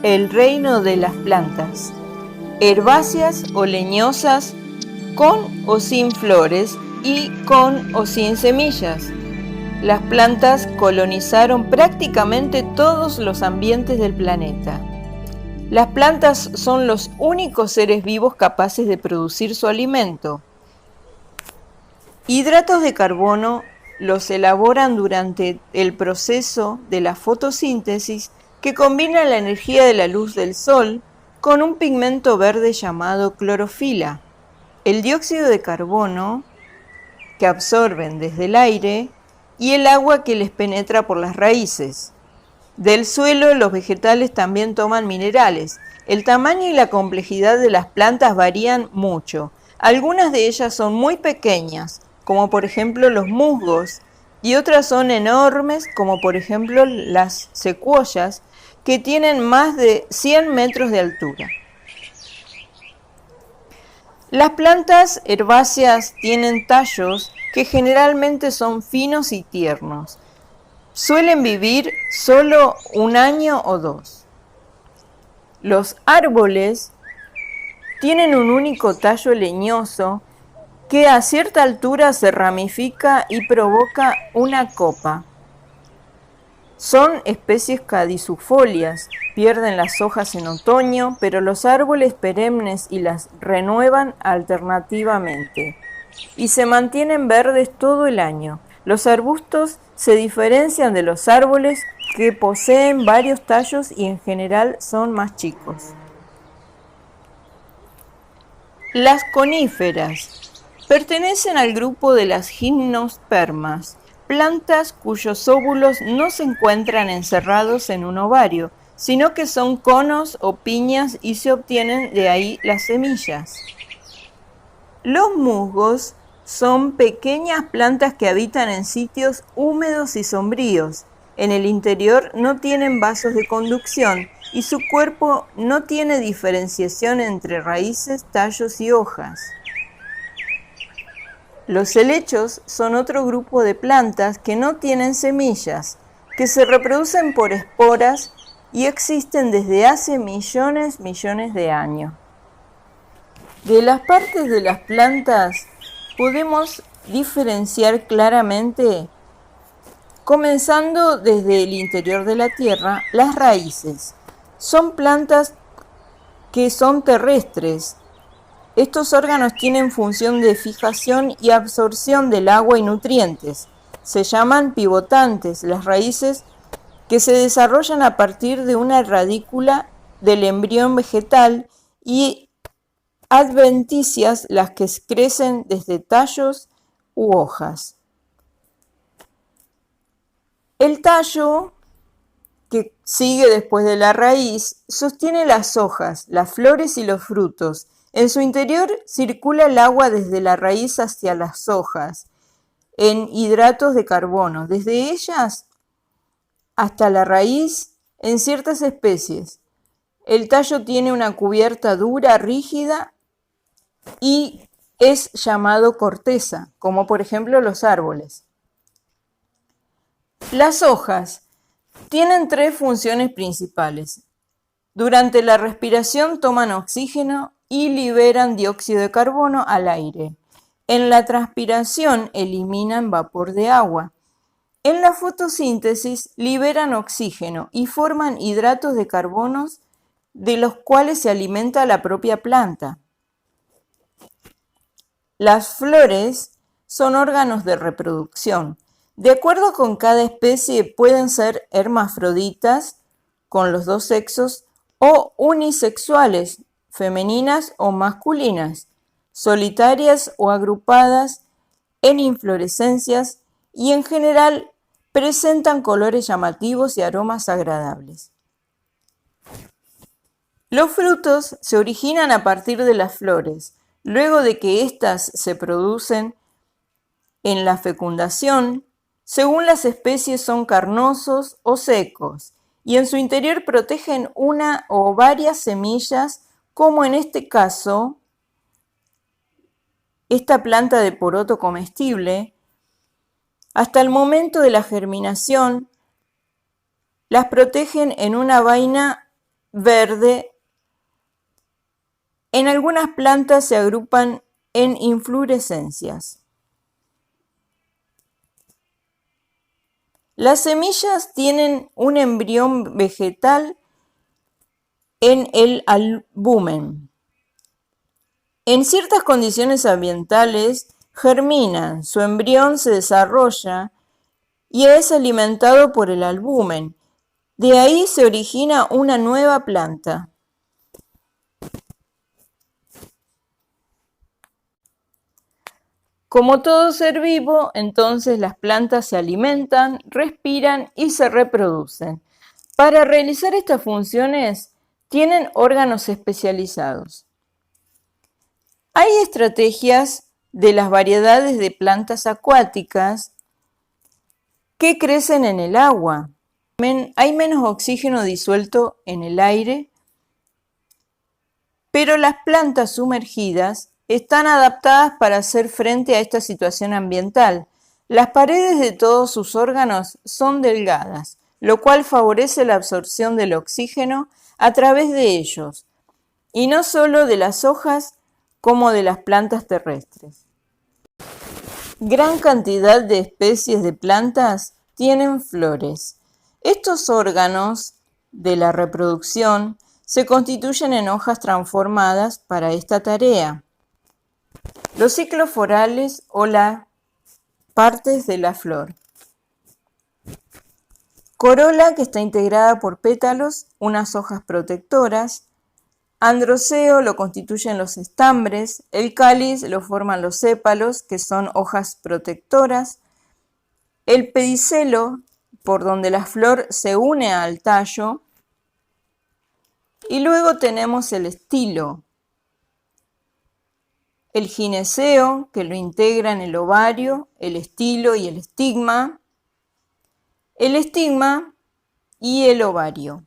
El reino de las plantas, herbáceas o leñosas, con o sin flores y con o sin semillas. Las plantas colonizaron prácticamente todos los ambientes del planeta. Las plantas son los únicos seres vivos capaces de producir su alimento. Hidratos de carbono los elaboran durante el proceso de la fotosíntesis, que combina la energía de la luz del sol con un pigmento verde llamado clorofila. El dióxido de carbono que absorben desde el aire y el agua que les penetra por las raíces. Del suelo, los vegetales también toman minerales. El tamaño y la complejidad de las plantas varían mucho. Algunas de ellas son muy pequeñas, como por ejemplo los musgos, y otras son enormes, como por ejemplo las secuoyas, que tienen más de 100 metros de altura. Las plantas herbáceas tienen tallos que generalmente son finos y tiernos. Suelen vivir solo un año o dos. Los árboles tienen un único tallo leñoso que a cierta altura se ramifica y provoca una copa. Son especies caducifolias, pierden las hojas en otoño, pero los árboles perennes y las renuevan alternativamente y se mantienen verdes todo el año. Los arbustos se diferencian de los árboles, que poseen varios tallos y en general son más chicos. Las coníferas pertenecen al grupo de las gimnospermas, plantas cuyos óvulos no se encuentran encerrados en un ovario, sino que son conos o piñas y se obtienen de ahí las semillas. Los musgos son pequeñas plantas que habitan en sitios húmedos y sombríos. En el interior no tienen vasos de conducción y su cuerpo no tiene diferenciación entre raíces, tallos y hojas. Los helechos son otro grupo de plantas que no tienen semillas, que se reproducen por esporas y existen desde hace millones de años. De las partes de las plantas podemos diferenciar claramente, comenzando desde el interior de la tierra, las raíces. Son plantas que son terrestres. Estos órganos tienen función de fijación y absorción del agua y nutrientes. Se llaman pivotantes las raíces, que se desarrollan a partir de una radícula del embrión vegetal, y adventicias las que crecen desde tallos u hojas. El tallo, que sigue después de la raíz, sostiene las hojas, las flores y los frutos. En su interior circula el agua desde la raíz hacia las hojas, en hidratos de carbono, desde ellas hasta la raíz en ciertas especies. El tallo tiene una cubierta dura, rígida, y es llamado corteza, como por ejemplo los árboles. Las hojas tienen tres funciones principales. Durante la respiración toman oxígeno y liberan dióxido de carbono al aire. En la transpiración eliminan vapor de agua. En la fotosíntesis liberan oxígeno y forman hidratos de carbono, de los cuales se alimenta la propia planta. Las flores son órganos de reproducción. De acuerdo con cada especie, pueden ser hermafroditas, con los dos sexos, o unisexuales, femeninas o masculinas, solitarias o agrupadas en inflorescencias, y en general presentan colores llamativos y aromas agradables. Los frutos se originan a partir de las flores. Luego de que éstas se producen en la fecundación, según las especies son carnosos o secos, y en su interior protegen una o varias semillas, como en este caso, esta planta de poroto comestible. Hasta el momento de la germinación, las protegen en una vaina verde. En algunas plantas se agrupan en inflorescencias. Las semillas tienen un embrión vegetal en el albumen. En ciertas condiciones ambientales germinan, su embrión se desarrolla y es alimentado por el albumen. De ahí se origina una nueva planta. Como todo ser vivo, entonces las plantas se alimentan, respiran y se reproducen. Para realizar estas funciones, tienen órganos especializados. Hay estrategias de las variedades de plantas acuáticas que crecen en el agua. Hay menos oxígeno disuelto en el aire, pero las plantas sumergidas están adaptadas para hacer frente a esta situación ambiental. Las paredes de todos sus órganos son delgadas, lo cual favorece la absorción del oxígeno a través de ellos, y no solo de las hojas como de las plantas terrestres. Gran cantidad de especies de plantas tienen flores. Estos órganos de la reproducción se constituyen en hojas transformadas para esta tarea. Los ciclos florales o las partes de la flor. Corola, que está integrada por pétalos, unas hojas protectoras. Androceo lo constituyen los estambres. El cáliz lo forman los sépalos, que son hojas protectoras. El pedicelo, por donde la flor se une al tallo. Y luego tenemos el estilo. El gineceo, que lo integran el ovario, el estilo y el estigma. El estigma y el ovario.